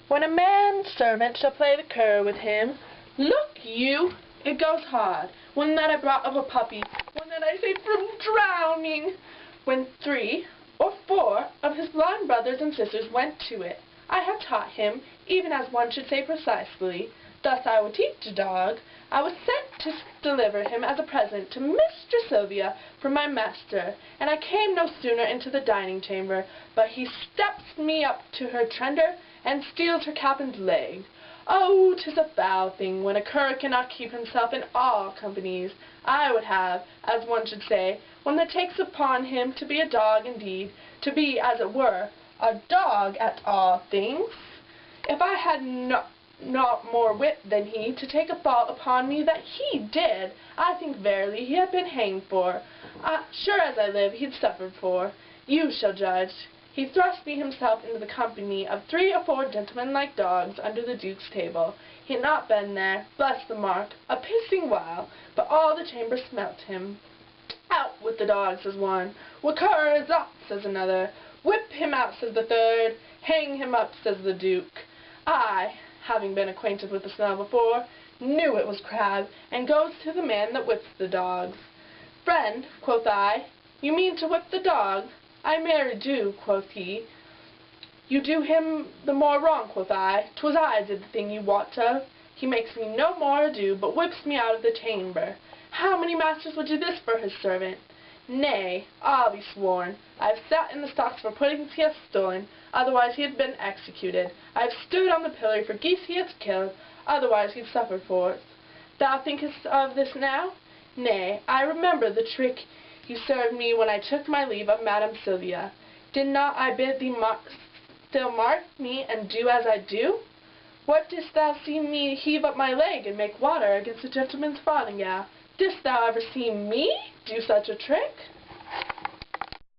When a man's servant shall play the cur with him, look you, it goes hard. One that I brought of a puppy, one that I saved from drowning, when 3 or 4 of his blind brothers and sisters went to it. I have taught him, even as one should say precisely. Thus I would teach a dog. I was sent to deliver him as a present to Mistress Sylvia from my master, and I came no sooner into the dining chamber, but he steps me up to her tender, and steals her captain's leg. Oh, 'tis a foul thing when a cur cannot keep himself in all companies. I would have, as one should say, one that takes upon him to be a dog indeed, to be, as it were, a dog at all things. If I had not more wit than he, to take a fault upon me that he did, I think verily he had been hanged for. Sure as I live, he'd suffered for. You shall judge. He thrust me himself into the company of 3 or 4 gentlemen like dogs under the Duke's table. He had not been there, bless the mark, a pissing while, but all the chamber smelt him. Out with the dog, says one. Whacker is up, says another. Whip him out, says the third. Hang him up, says the Duke. I, having been acquainted with the smell before, knew it was crab, and goes to the man that whips the dogs. Friend, quoth I, you mean to whip the dog? I marry do, quoth he. You do him the more wrong, quoth I. 'Twas I did the thing you wot of. He makes me no more ado, but whips me out of the chamber. How many masters would do this for his servant? Nay, I'll be sworn. I have sat in the stocks for puddings he hath stolen, otherwise he had been executed. I have stood on the pillory for geese he hath killed, otherwise he had suffered for it. Thou thinkest of this now? Nay, I remember the trick you served me when I took my leave of Madam Sylvia. Did not I bid thee still mark me and do as I do? What didst thou see me heave up my leg and make water against a gentleman's farthingale? Didst thou ever see me do such a trick?